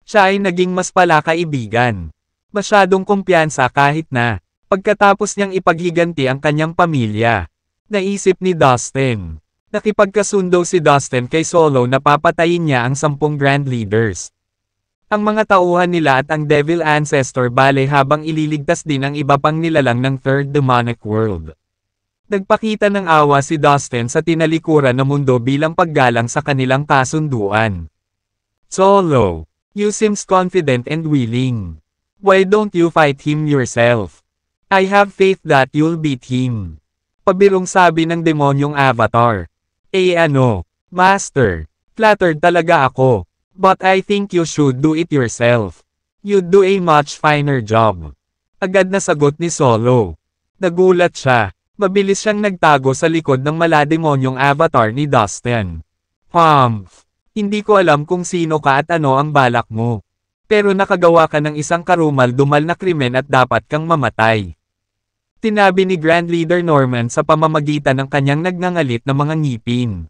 Siya ay naging mas palakaibigan. Masyadong kumpiyansa kahit na, pagkatapos niyang ipaghiganti ang kanyang pamilya. Naisip ni Dustin. Nakipagkasundo si Dustin kay Solo na papatayin niya ang 10 Grand Leaders. Ang mga tauhan nila at ang Devil Ancestor bale habang ililigtas din ang iba pang nilalang ng Third Demonic World. Nagpakita ng awa si Dustin sa tinalikuran na mundo bilang paggalang sa kanilang kasunduan. Solo, you seems confident and willing. Why don't you fight him yourself? I have faith that you'll beat him. Pabirong sabi ng demonyong Avatar. Master, flattered talaga ako. But I think you should do it yourself. You'd do a much finer job. Agad na sagot ni Solo. Nagulat siya. Mabilis siyang nagtago sa likod ng malademonyong Avatar ni Dustin. Hindi ko alam kung sino ka at ano ang balak mo. Pero nakagawa ka ng isang karumal-dumal na krimen at dapat kang mamatay. Tinabi ni Grand Leader Norman sa pamamagitan ng kanyang nagngangalit na mga ngipin.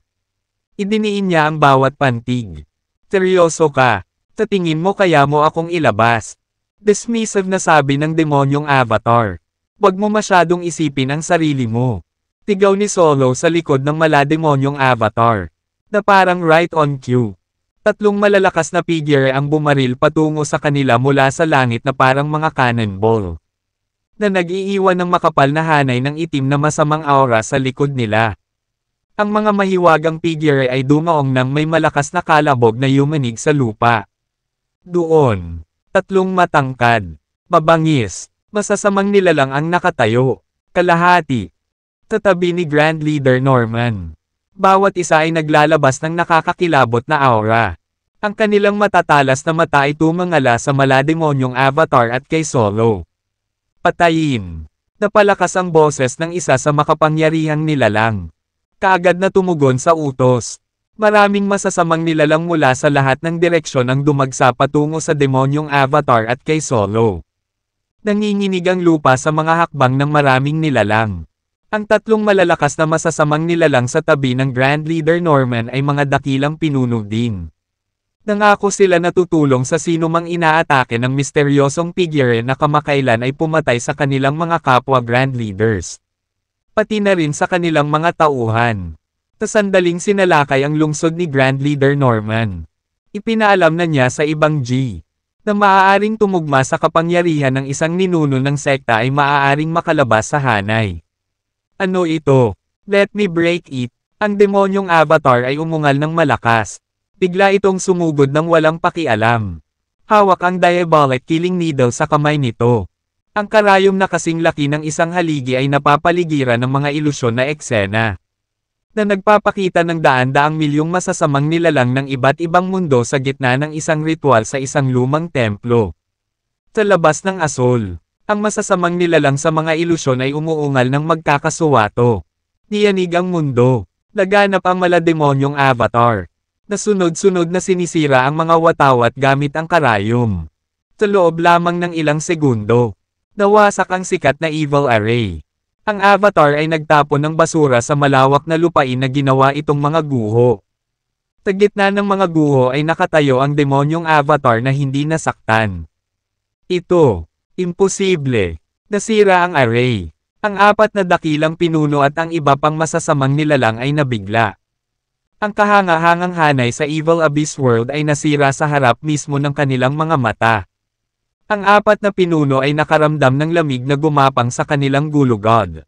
Idiniin niya ang bawat pantig. Seryoso ka? Sa tingin mo kaya mo akong ilabas? Dismissive na sabi ng demonyong Avatar. Huwag mo masyadong isipin ang sarili mo. Tigaw ni Solo sa likod ng malademonyong Avatar. Na parang right on cue. 3 malalakas na figure ang bumaril patungo sa kanila mula sa langit na parang mga cannonball. Na nag-iiwan ng makapal na hanay ng itim na masamang aura sa likod nila. Ang mga mahiwagang figure ay dumaong nang may malakas na kalabog na yumanig sa lupa. Doon, 3 matangkad, mabangis, masasamang nilalang ang nakatayo, kalahati. Tatabi ni Grand Leader Norman. Bawat isa ay naglalabas ng nakakakilabot na aura. Ang kanilang matatalas na mata ay tumangala sa malademonyong Avatar at kay Solo. Patayin. Napalakas ang boses ng isa sa makapangyarihang nilalang. kaagad na tumugon sa utos. Maraming masasamang nilalang mula sa lahat ng direksyon ang dumagsa patungo sa demonyong Avatar at kay Solo. Nanginginig ang lupa sa mga hakbang ng maraming nilalang. Ang tatlong malalakas na masasamang nilalang sa tabi ng Grand Leader Norman ay mga dakilang pinuno din. Nangako sila na tutulong sa sinumang inaatake ng misteryosong figure na kamakailan ay pumatay sa kanilang mga kapwa Grand Leaders. Pati na rin sa kanilang mga tauhan. Tasandaling sinalakay ang lungsod ni Grand Leader Norman. Ipinaalam na niya sa ibang G na maaaring tumugma sa kapangyarihan ng isang ninuno ng sekta ay maaaring makalabas sa hanay. Ano ito? Let me break it. Ang demonyong Avatar ay umungal ng malakas. Bigla itong sumugod ng walang pakialam. Hawak ang diabolic killing needle sa kamay nito. Ang karayom na kasing laki ng isang haligi ay napapaligiran ng mga ilusyon na eksena na nagpapakita ng daan-daang milyong masasamang nilalang ng iba't ibang mundo sa gitna ng isang ritual sa isang lumang templo. Sa labas ng asol, ang masasamang nilalang sa mga ilusyon ay umuungal ng magkakasuwato. Niyanig ang mundo. Laganap ang malademonyong Avatar. Nasunod-sunod na sinisira ang mga watawat gamit ang karayom. Sa loob lamang ng ilang segundo, nawasak ang sikat na evil array. Ang Avatar ay nagtapon ng basura sa malawak na lupain na ginawa itong mga guho. Sa gitna ng mga guho ay nakatayo ang demonyong Avatar na hindi nasaktan. Ito, imposible. Nasira ang array. Ang apat na dakilang pinuno at ang iba pang masasamang nilalang ay nabigla. Ang kahangahangang hanay sa Evil Abyss World ay nasira sa harap mismo ng kanilang mga mata. Ang apat na pinuno ay nakaramdam ng lamig na gumapang sa kanilang gulugod.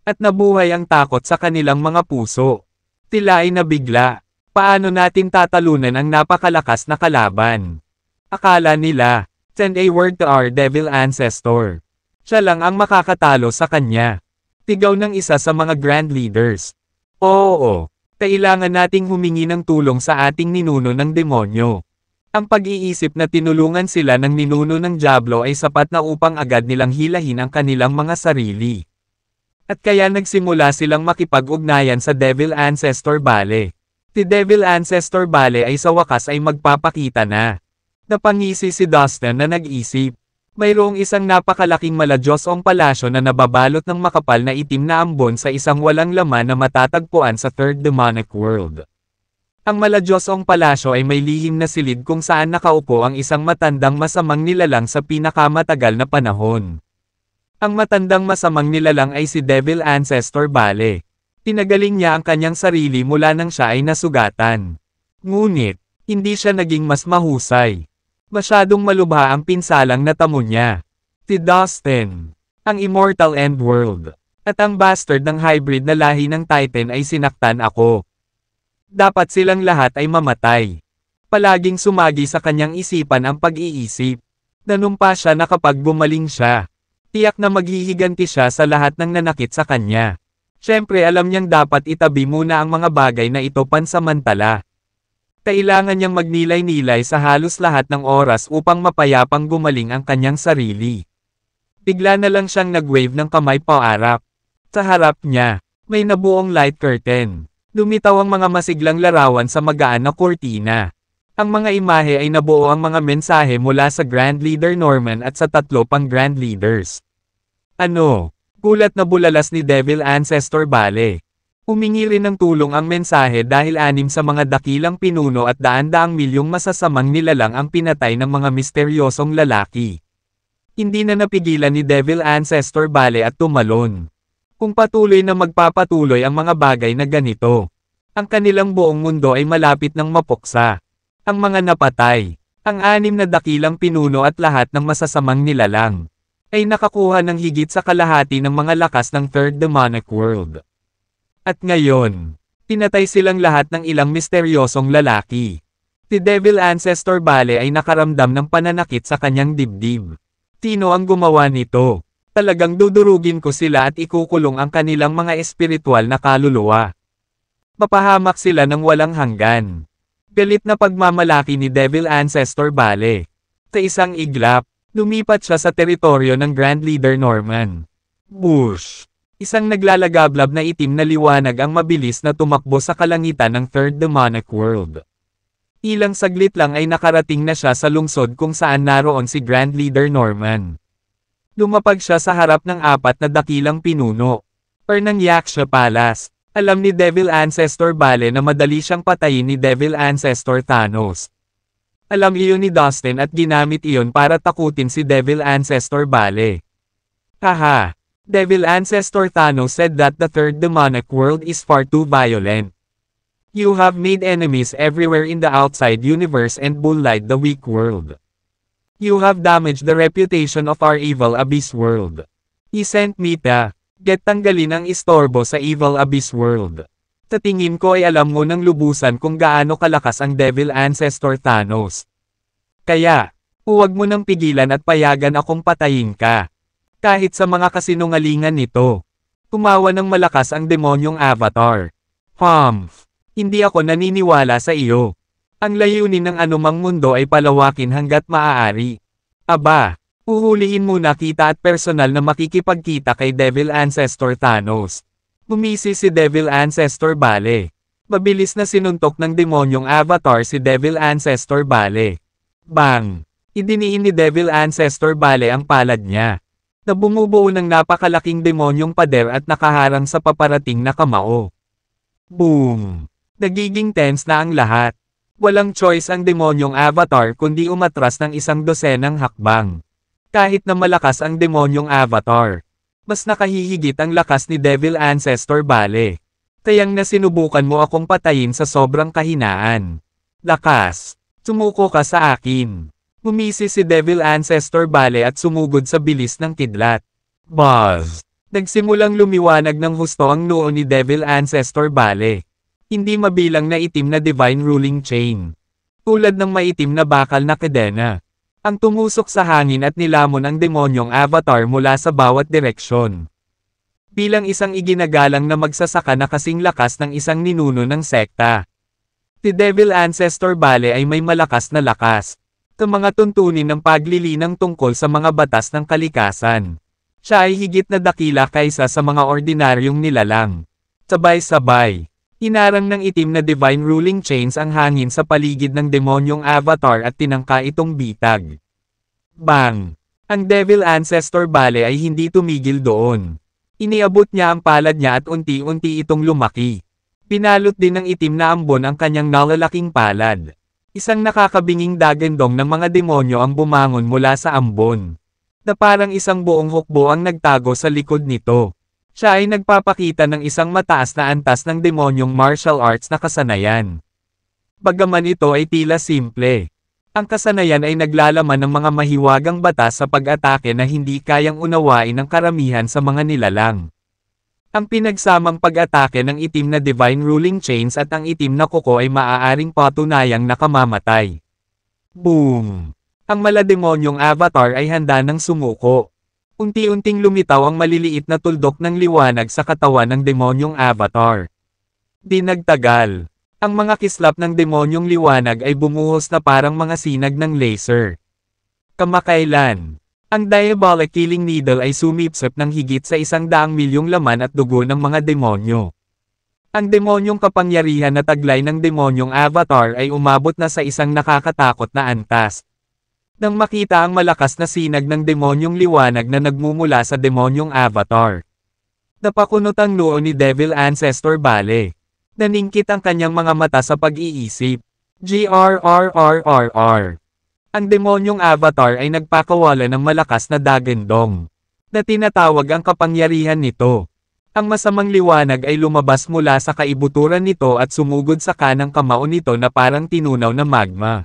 At nabuhay ang takot sa kanilang mga puso. Tila ay nabigla. Paano natin tatalunan ang napakalakas na kalaban? Akala nila, send a word to our devil ancestor. Siya lang ang makakatalo sa kanya. Tigaw ng isa sa mga grand leaders. Oo, kailangan nating humingi ng tulong sa ating ninuno ng demonyo. Ang pag-iisip na tinulungan sila ng ninuno ng Diablo ay sapat na upang agad nilang hilahin ang kanilang mga sarili. At kaya nagsimula silang makipag-ugnayan sa Devil Ancestor Bale. Si Devil Ancestor Bale ay sa wakas ay magpapakita na. Napangisi si Dustin na nag-isip. Mayroong isang napakalaking maladyosong palasyo na nababalot ng makapal na itim na ambon sa isang walang laman na matatagpuan sa Third Demonic World. Ang maladyosong palasyo ay may lihim na silid kung saan nakaupo ang isang matandang masamang nilalang sa pinakamatagal na panahon. Ang matandang masamang nilalang ay si Devil Ancestor Bale. Tinagaling niya ang kanyang sarili mula nang siya ay nasugatan. Ngunit, hindi siya naging mas mahusay. Masyadong malubha ang pinsalang natamo niya. Si Dustin, ang Immortal Endworld, at ang bastard ng hybrid na lahi ng Titan ay sinaktan ako. Dapat silang lahat ay mamatay. Palaging sumagi sa kanyang isipan ang pag-iisip. Nanumpa siya na kapag gumaling siya, tiyak na maghihiganti siya sa lahat ng nanakit sa kanya. Siyempre alam niyang dapat itabi muna ang mga bagay na ito pansamantala. Kailangan niyang magnilay-nilay sa halos lahat ng oras upang mapayapang gumaling ang kanyang sarili. Bigla na lang siyang nag-wave ng kamay paarap. Sa harap niya, may nabuong light curtain. Lumitaw ang mga masiglang larawan sa magaan na kortina. Ang mga imahe ay nabuo ang mga mensahe mula sa Grand Leader Norman at sa tatlo pang Grand Leaders. Ano? Gulat na bulalas ni Devil Ancestor Bale. Humingi rin ng tulong ang mensahe dahil 6 sa mga dakilang pinuno at daan-daang milyong masasamang nilalang ang pinatay ng mga misteryosong lalaki. Hindi na napigilan ni Devil Ancestor Bale at tumalon. Kung patuloy na magpapatuloy ang mga bagay na ganito, ang kanilang buong mundo ay malapit ng mapuksa. Ang mga napatay, ang 6 na dakilang pinuno at lahat ng masasamang nilalang, ay nakakuha ng higit sa kalahati ng mga lakas ng Third Demonic World. At ngayon, pinatay silang lahat ng ilang misteryosong lalaki. Si Devil Ancestor Bale ay nakaramdam ng pananakit sa kanyang dibdib. Sino ang gumawa nito? Talagang dudurugin ko sila at ikukulong ang kanilang mga espiritual na kaluluwa. Mapahamak sila ng walang hanggan. Galit na pagmamalaki ni Devil Ancestor Bale. Sa isang iglap, lumipat siya sa teritoryo ng Grand Leader Norman. Bush! Isang naglalagablab na itim na liwanag ang mabilis na tumakbo sa kalangitan ng Third Demonic World. Ilang saglit lang ay nakarating na siya sa lungsod kung saan naroon si Grand Leader Norman. Lumapag siya sa harap ng apat na dakilang pinuno, or ng Yaksha Palace. Alam ni Devil Ancestor Bale na madali siyang patayin ni Devil Ancestor Thanos. Alam iyon ni Dustin at ginamit iyon para takutin si Devil Ancestor Bale. Haha! Devil Ancestor Thanos said that the Third Demonic World is far too violent. You have made enemies everywhere in the outside universe and bullied the weak world. You have damaged the reputation of our evil abyss world. He sent me to get tanggalin ang istorbo sa evil abyss world. Sa tingin ko ay alam mo ng lubusan kung gaano kalakas ang Devil Ancestor Thanos. Kaya, huwag mo nang pigilan at payagan akong patayin ka. Kahit sa mga kasinungalingan nito. Tumawa ng malakas ang demonyong avatar. Hindi ako naniniwala sa iyo. Ang layunin ng anumang mundo ay palawakin hanggat maaari. Aba, uhulihin muna kita at personal na makikipagkita kay Devil Ancestor Thanos. Bumisi si Devil Ancestor Bale. Mabilis na sinuntok ng demonyong avatar si Devil Ancestor Bale. Bang! Idiniin ni Devil Ancestor Bale ang palad niya. Na bumubuo ng napakalaking demonyong pader at nakaharang sa paparating na kamao. Boom! Nagiging tense na ang lahat. Walang choice ang demonyong avatar kundi umatras ng 100 hakbang. Kahit na malakas ang demonyong avatar, mas nakahihigit ang lakas ni Devil Ancestor Bale. Kayang na sinubukan mo akong patayin sa sobrang kahinaan. Lakas! Sumuko ka sa akin. Bumisi si Devil Ancestor Bale at sumugod sa bilis ng kidlat. Buzz! Nagsimulang lumiwanag ng husto ang noo ni Devil Ancestor Bale. Hindi mabilang na itim na Divine Ruling Chain. Tulad ng maitim na bakal na kadena. Ang tumusok sa hangin at nilamon ang demonyong avatar mula sa bawat direksyon. Bilang isang iginagalang na magsasaka na kasing lakas ng isang ninuno ng sekta. Si Devil Ancestor Bale ay may malakas na lakas. Sa mga tuntunin ng paglilinang tungkol sa mga batas ng kalikasan. Siya ay higit na dakila kaysa sa mga ordinaryong nilalang. Sabay-sabay, hinarang ng itim na Divine Ruling Chains ang hangin sa paligid ng demonyong avatar at tinangka itong bitag. Bang! Ang Devil Ancestor Bale ay hindi tumigil doon. Iniabot niya ang palad niya at unti-unti itong lumaki. Pinalot din ng itim na ambon ang kanyang nalalaking palad. Isang nakakabinging dagendong ng mga demonyo ang bumangon mula sa ambon. Na parang isang buong hukbo ang nagtago sa likod nito. Siya ay nagpapakita ng isang mataas na antas ng demonyong martial arts na kasanayan. Bagaman ito ay tila simple. Ang kasanayan ay naglalaman ng mga mahiwagang batas sa pag-atake na hindi kayang unawain ng karamihan sa mga nilalang. Ang pinagsamang pag-atake ng itim na Divine Ruling Chains at ang itim na kuko ay maaaring patunayang nakamamatay. Boom! Ang malademonyong avatar ay handa ng sumuko. Unti-unting lumitaw ang maliliit na tuldok ng liwanag sa katawan ng demonyong avatar. Di nagtagal. Ang mga kislap ng demonyong liwanag ay bumuhos na parang mga sinag ng laser. Kamakailan. Ang Diabolic Killing Needle ay sumipsip ng higit sa 100 milyong laman at dugo ng mga demonyo. Ang demonyong kapangyarihan na taglay ng demonyong avatar ay umabot na sa isang nakakatakot na antas. Nang makita ang malakas na sinag ng demonyong liwanag na nagmumula sa demonyong avatar. Napakunot ang noo ni Devil Ancestor Bale. Naningkit ang kanyang mga mata sa pag-iisip. GRRRRR. Ang demonyong avatar ay nagpakawala ng malakas na dagendong. Na tinatawag ang kapangyarihan nito. Ang masamang liwanag ay lumabas mula sa kaibuturan nito at sumugod sa kanang kamao nito na parang tinunaw na magma.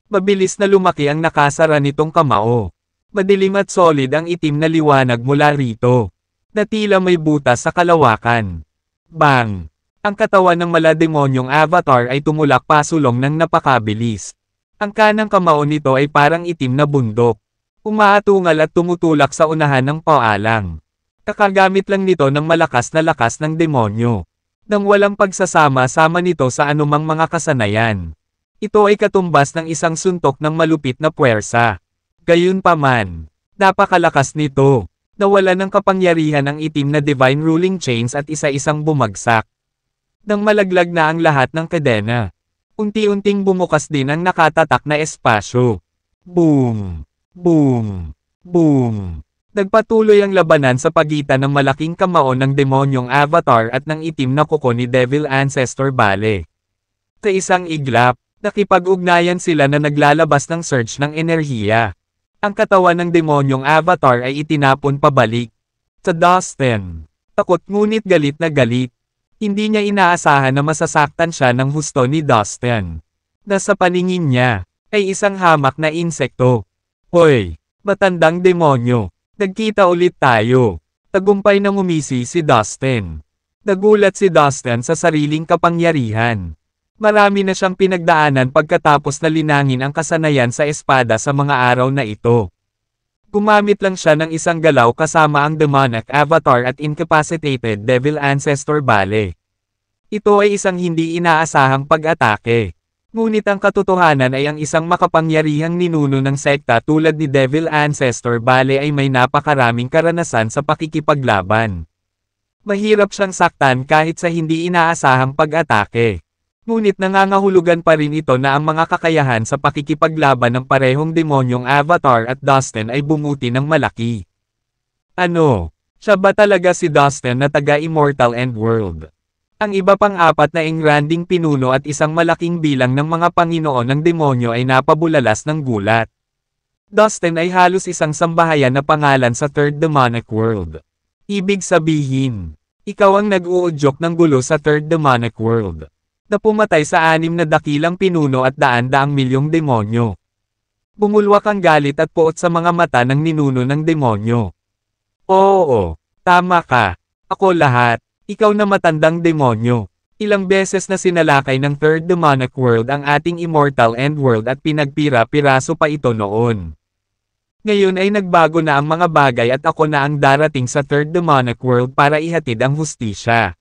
Mabilis na lumaki ang nakasara nitong kamao. Madilim at solid ang itim na liwanag mula rito. Na tila may butas sa kalawakan. Bang! Ang katawan ng malademonyong avatar ay tumulak pasulong ng napakabilis. Ang kanang kamao nito ay parang itim na bundok. Umaatungal at tumutulak sa unahan ng paalang. Kakagamit lang nito ng malakas na lakas ng demonyo. Nang walang pagsasama-sama nito sa anumang mga kasanayan. Ito ay katumbas ng isang suntok ng malupit na puwersa. Gayunpaman, napakalakas nito. Nawala ng kapangyarihan ang itim na divine ruling chains at isa-isang bumagsak. Nang malaglag na ang lahat ng kadena, unti-unting bumukas din ang nakatatak na espasyo. Boom! Boom! Boom! Nagpatuloy ang labanan sa pagitan ng malaking kamao ng demonyong avatar at ng itim na kuko ni Devil Ancestor Bale. Sa isang iglap, nakipag-ugnayan sila na naglalabas ng surge ng enerhiya. Ang katawan ng demonyong avatar ay itinapon pabalik sa Dustin. Takot ngunit galit na galit. Hindi niya inaasahan na masasaktan siya ng husto ni Dustin. Nasa paningin niya ay isang hamak na insekto. Hoy, matandang demonyo! Nagkita ulit tayo. Tagumpay na ngumisi si Dustin. Nagulat si Dustin sa sariling kapangyarihan. Marami na siyang pinagdaanan pagkatapos na linangin ang kasanayan sa espada sa mga araw na ito. Gumamit lang siya ng isang galaw kasama ang demonic avatar at incapacitated Devil Ancestor Bale. Ito ay isang hindi inaasahang pag-atake. Ngunit ang katotohanan ay ang isang makapangyarihang ninuno ng sekta tulad ni Devil Ancestor Bale ay may napakaraming karanasan sa pakikipaglaban. Mahirap siyang saktan kahit sa hindi inaasahang pag-atake. Ngunit nangangahulugan pa rin ito na ang mga kakayahan sa pakikipaglaban ng parehong demonyong avatar at Dustin ay bumuti ng malaki. Ano? Siya ba talaga si Dustin na taga-Immortal End World? Ang iba pang apat na engranding pinuno at isang malaking bilang ng mga panginoon ng demonyo ay napabulalas ng gulat. Dustin ay halos isang sambahayan na pangalan sa Third Demonic World. Ibig sabihin, ikaw ang nag-uudyok ng gulo sa Third Demonic World, na pumatay sa 6 na dakilang pinuno at daan-daang milyong demonyo. Bumulwak ang galit at puot sa mga mata ng ninuno ng demonyo. Oo, tama ka. Ako lahat. Ikaw na matandang demonyo. Ilang beses na sinalakay ng Third Demonic World ang ating Immortal End World at pinagpira-piraso pa ito noon. Ngayon ay nagbago na ang mga bagay at ako na ang darating sa Third Demonic World para ihatid ang hustisya.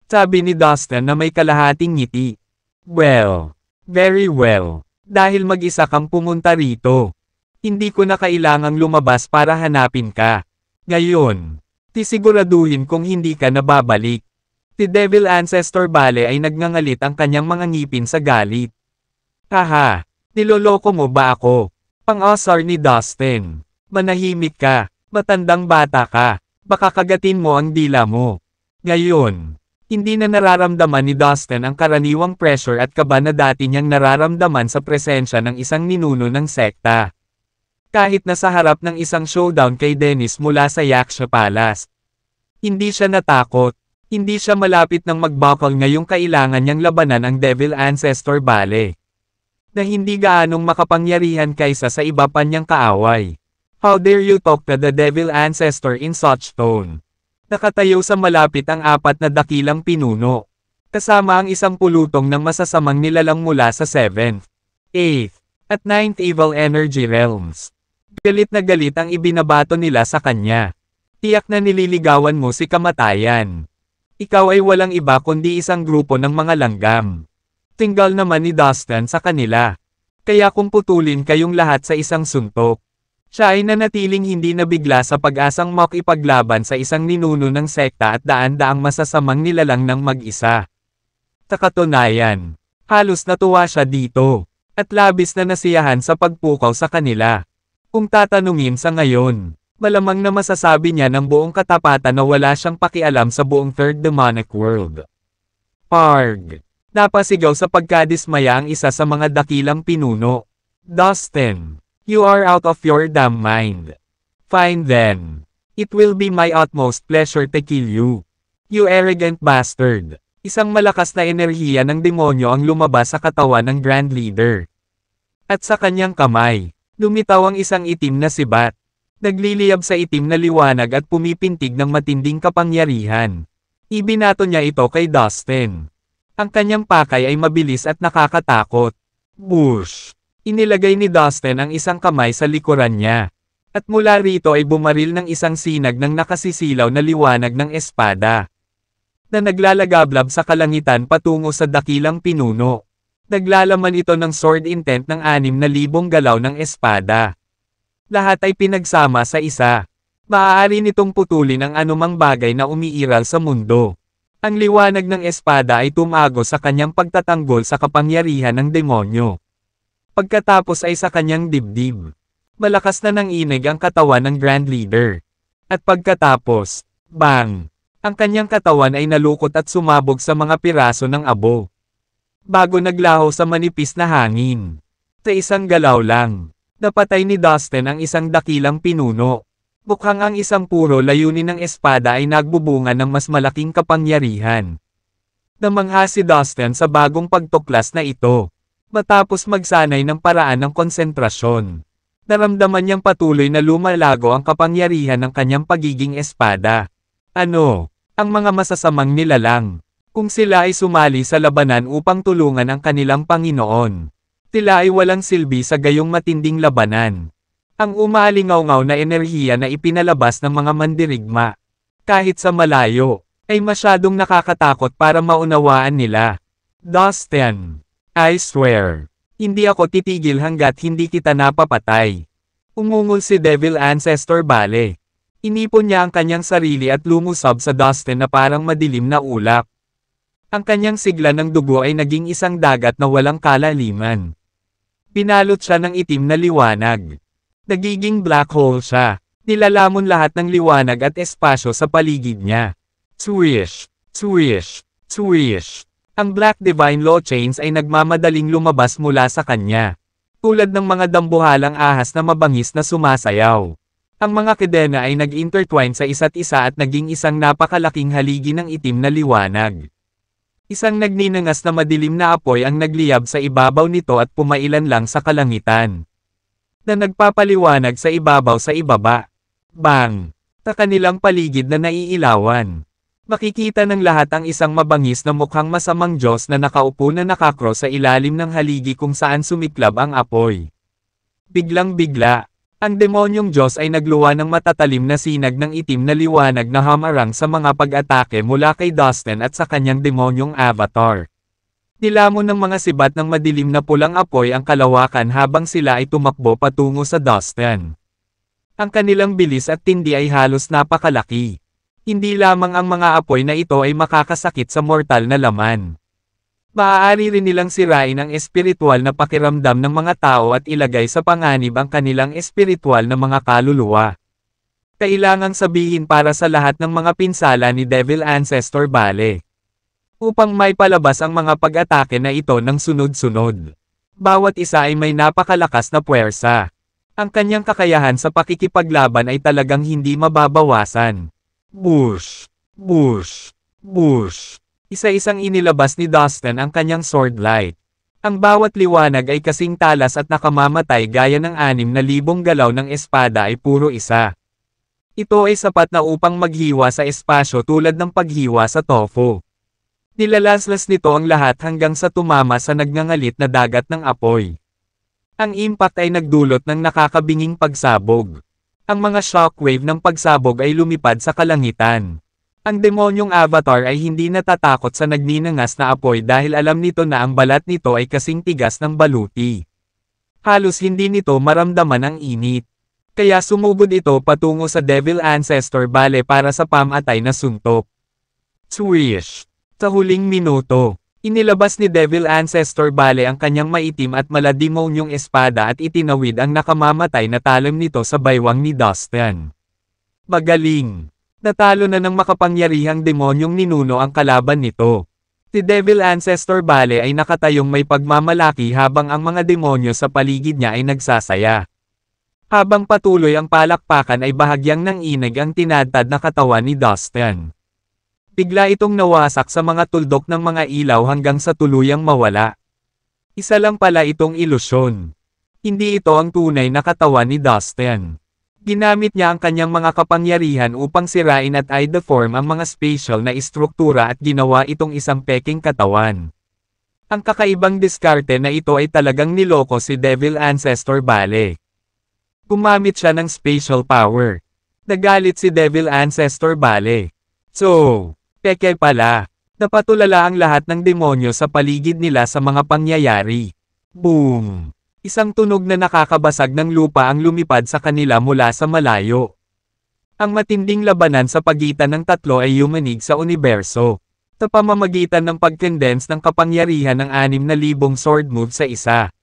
Sabi ni Dustin na may kalahating ngiti. Well, very well. Dahil mag-isa kang pumunta rito. Hindi ko na kailangang lumabas para hanapin ka. Ngayon, siguraduhin kung hindi ka nababalik. Si Devil Ancestor Bale ay nagngangalit ang kanyang mga ngipin sa galit. Haha, niloloko mo ba ako? Pang-asar ni Dustin. Manahimik ka, matandang bata ka, baka kagatin mo ang dila mo. Ngayon, hindi na nararamdaman ni Dustin ang karaniwang pressure at kaba na dati niyang nararamdaman sa presensya ng isang ninuno ng sekta. Kahit nasa harap ng isang showdown kay Dennis mula sa Yaksha Palace. Hindi siya natakot. Hindi siya malapit ng magbakal ngayong kailangan niyang labanan ang Devil Ancestor Bale. Na hindi gaanong makapangyarihan kaysa sa iba pa niyang kaaway. How dare you talk to the Devil Ancestor in such tone? Nakatayo sa malapit ang 4 na dakilang pinuno. Kasama ang isang pulutong ng masasamang nilalang mula sa 7th, 8th, at 9th Evil Energy Realms. Galit na galit ang ibinabato nila sa kanya. Tiyak na nililigawan mo si kamatayan. Ikaw ay walang iba kundi isang grupo ng mga langgam. Tinggal naman ni Dustin sa kanila. Kaya kung putulin kayong lahat sa isang suntok, siya ay nanatiling hindi nabigla sa pag-asang makipaglaban sa isang ninuno ng sekta at daan-daang masasamang nilalang ng mag-isa. Sa katunayan, halos natuwa siya dito, at labis na nasiyahan sa pagpukaw sa kanila. Kung tatanungin sa ngayon, malamang na masasabi niya ng buong katapatan na wala siyang pakialam sa buong Third Demonic World. Parg! Napasigaw sa pagkadismaya ang isa sa mga dakilang pinuno. Dustin, you are out of your damn mind. Fine then. It will be my utmost pleasure to kill you. You arrogant bastard. Isang malakas na enerhiya ng demonyo ang lumabas sa katawan ng Grand Leader. At sa kanyang kamay, lumitaw ang isang itim na sibat. Nagliliyab sa itim na liwanag at pumipintig ng matinding kapangyarihan. Ibinato niya ito kay Dustin. Ang kanyang pakay ay mabilis at nakakatakot. Bush! Inilagay ni Dustin ang isang kamay sa likuran niya. At mula rito ay bumaril ng isang sinag ng nakasisilaw na liwanag ng espada. Na naglalagablab sa kalangitan patungo sa dakilang pinuno. Naglalaman ito ng sword intent ng 6,000 galaw ng espada. Lahat ay pinagsama sa isa. Maaari nitong putulin ang anumang bagay na umiiral sa mundo. Ang liwanag ng espada ay tumago sa kanyang pagtatanggol sa kapangyarihan ng demonyo. Pagkatapos ay sa kanyang dibdib. Malakas na nanginig ang katawan ng Grand Leader. At pagkatapos, bang! Ang kanyang katawan ay nalukot at sumabog sa mga piraso ng abo. Bago naglaho sa manipis na hangin. Sa isang galaw lang, napatay ni Dustin ang isang dakilang pinuno. Mukhang ang isang puro layunin ng espada ay nagbubunga ng mas malaking kapangyarihan. Namangha si Dustin sa bagong pagtuklas na ito. Matapos magsanay ng paraan ng konsentrasyon. Naramdaman niyang patuloy na lumalago ang kapangyarihan ng kanyang pagiging espada. Ano? Ang mga masasamang nilalang. Kung sila ay sumali sa labanan upang tulungan ang kanilang Panginoon. Sila ay walang silbi sa gayong matinding labanan. Ang umalingaw-ngaw na enerhiya na ipinalabas ng mga mandirigma, kahit sa malayo, ay masyadong nakakatakot para maunawaan nila. Dustin, I swear, hindi ako titigil hanggat hindi kita napapatay. Umungol si Devil Ancestor Bale. Inipon niya ang kanyang sarili at lumusab sa Dustin na parang madilim na ulap. Ang kanyang sigla ng dugo ay naging isang dagat na walang kalaliman. Pinalot siya ng itim na liwanag. Nagiging black hole siya. Nilalamon lahat ng liwanag at espasyo sa paligid niya. Swish, swish, swish. Ang Black Divine Law Chains ay nagmamadaling lumabas mula sa kanya. Tulad ng mga dambuhalang ahas na mabangis na sumasayaw. Ang mga kedena ay nag-intertwine sa isa't isa at naging isang napakalaking haligi ng itim na liwanag. Isang nagninangas na madilim na apoy ang nagliyab sa ibabaw nito at pumailan lang sa kalangitan. Na nagpapaliwanag sa ibabaw sa ibaba. Bang! Sa kanilang paligid na naiilawan. Makikita ng lahat ang isang mabangis na mukhang masamang Diyos na nakaupo na nakakross sa ilalim ng haligi kung saan sumiklab ang apoy. Biglang-bigla, ang demonyong Diyos ay nagluwa ng matatalim na sinag ng itim na liwanag na hamarang sa mga pag-atake mula kay Dustin at sa kanyang demonyong avatar. Nilamon ng mga sibat ng madilim na pulang apoy ang kalawakan habang sila ay tumakbo patungo sa Dustin. Ang kanilang bilis at tindi ay halos napakalaki. Hindi lamang ang mga apoy na ito ay makakasakit sa mortal na laman. Maaari rin nilang sirain ang espiritual na pakiramdam ng mga tao at ilagay sa panganib ang kanilang espiritual na mga kaluluwa. Kailangang sabihin para sa lahat ng mga pinsala ni Devil Ancestor Bale. Upang may palabas ang mga pag-atake na ito ng sunod-sunod. Bawat isa ay may napakalakas na puwersa. Ang kanyang kakayahan sa pakikipaglaban ay talagang hindi mababawasan. Bush! Bush! Bush! Isa-isang inilabas ni Dustin ang kanyang sword light. Ang bawat liwanag ay kasing talas at nakamamatay gaya ng 6,000 galaw ng espada ay puro isa. Ito ay sapat na upang maghiwa sa espasyo tulad ng paghiwa sa tofu. Nilalaslas nito ang lahat hanggang sa tumama sa nagngangalit na dagat ng apoy. Ang impact ay nagdulot ng nakakabinging pagsabog. Ang mga shockwave ng pagsabog ay lumipad sa kalangitan. Ang demonyong avatar ay hindi natatakot sa nagninangas na apoy dahil alam nito na ang balat nito ay kasing tigas ng baluti. Halos hindi nito maramdaman ang init. Kaya sumubod ito patungo sa Devil Ancestor Bale para sa pamatay na suntok. Swish! Sa huling minuto, inilabas ni Devil Ancestor Bale ang kanyang maitim at maladimonyong espada at itinawid ang nakamamatay na talim nito sa baywang ni Dustin. Magaling! Natalo na ng makapangyarihang demonyong ninuno ang kalaban nito. Si Devil Ancestor Bale ay nakatayong may pagmamalaki habang ang mga demonyo sa paligid niya ay nagsasaya. Habang patuloy ang palakpakan ay bahagyang nanginig ang tinadtad na katawan ni Dustin. Bigla itong nawasak sa mga tuldok ng mga ilaw hanggang sa tuluyang mawala. Isa lang pala itong ilusyon. Hindi ito ang tunay na katawan ni Dustin. Ginamit niya ang kanyang mga kapangyarihan upang sirain at i-deform ang mga spatial na istruktura at ginawa itong isang peking katawan. Ang kakaibang diskarte na ito ay talagang niloko si Devil Ancestor Bale. Gumamit siya ng spatial power. Nagalit si Devil Ancestor Bale. So, peke pala. Napatulala ang lahat ng demonyo sa paligid nila sa mga pangyayari. Boom! Isang tunog na nakakabasag ng lupa ang lumipad sa kanila mula sa malayo. Ang matinding labanan sa pagitan ng tatlo ay yumanig sa universo. Sa pamamagitan ng pag-condense ng kapangyarihan ng 6,000 sword move sa isa.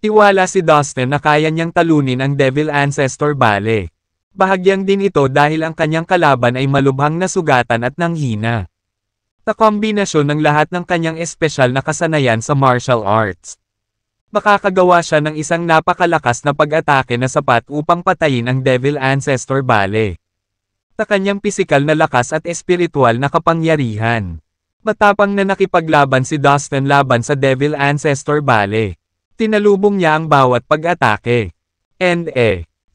Tiwala si Dustin na kaya niyang talunin ang Devil Ancestor Bale. Bahagyang din ito dahil ang kanyang kalaban ay malubhang nasugatan at nanghina. Sa kombinasyon ng lahat ng kanyang espesyal na kasanayan sa martial arts. Makakagawa siya ng isang napakalakas na pag-atake na sapat upang patayin ang Devil Ancestor Bale. Sa kanyang pisikal na lakas at espiritual na kapangyarihan. Matapang na nakipaglaban si Dustin laban sa Devil Ancestor Bale. Tinalubong niya ang bawat pag-atake.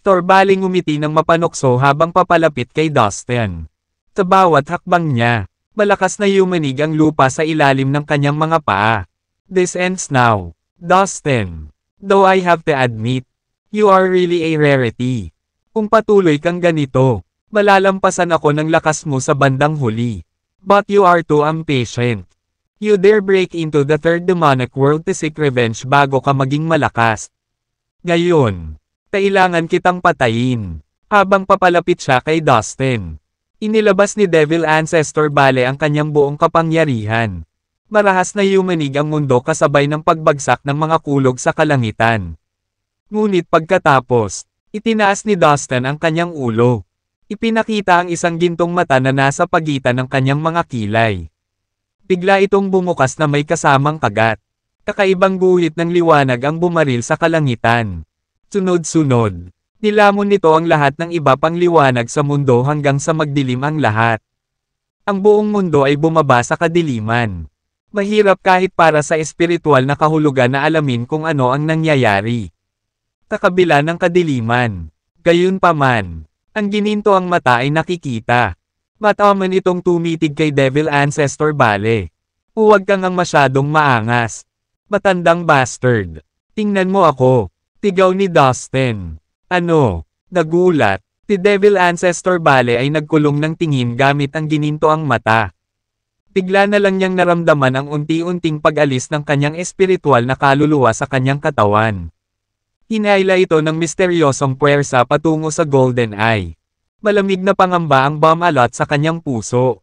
Thor Bale ngumiti ng mapanokso habang papalapit kay Dustin. Sa bawat hakbang niya, malakas na yumanig ang lupa sa ilalim ng kanyang mga paa. This ends now. Dustin. Though I have to admit, you are really a rarity. Kung patuloy kang ganito, malalampasan ako ng lakas mo sa bandang huli. But you are too impatient. You dare break into the third demonic world to seek revenge bago ka maging malakas. Ngayon, kailangan kitang patayin. Habang papalapit siya kay Dustin, inilabas ni Devil Ancestor Bale ang kanyang buong kapangyarihan. Marahas na yumanig ang mundo kasabay ng pagbagsak ng mga kulog sa kalangitan. Ngunit pagkatapos, itinaas ni Dustin ang kanyang ulo. Ipinakita ang isang gintong mata na nasa pagitan ng kanyang mga kilay. Bigla itong bumukas na may kasamang kagat. Kakaibang guhit ng liwanag ang bumaril sa kalangitan. Sunod-sunod, nilamon nito ang lahat ng iba pang liwanag sa mundo hanggang sa magdilim ang lahat. Ang buong mundo ay bumaba sa kadiliman. Mahirap kahit para sa espiritual na kahulugan na alamin kung ano ang nangyayari. Sa kabila ng kadiliman. Gayunpaman, ang gininto ang mata ay nakikita. Mataman itong tumitig kay Devil Ancestor Bale. Huwag kang ang masyadong maangas. Matandang bastard. Tingnan mo ako. Tigaw ni Dustin. Ano? Nagulat. Si Devil Ancestor Bale ay nagkulong ng tingin gamit ang gininto ang mata. Bigla na lang niyang naramdaman ang unti-unting pag-alis ng kanyang espiritual na kaluluwa sa kanyang katawan. Hinayla ito ng misteryosong puwersa patungo sa Golden Eye. Malamig na pangamba ang bumalot sa kanyang puso.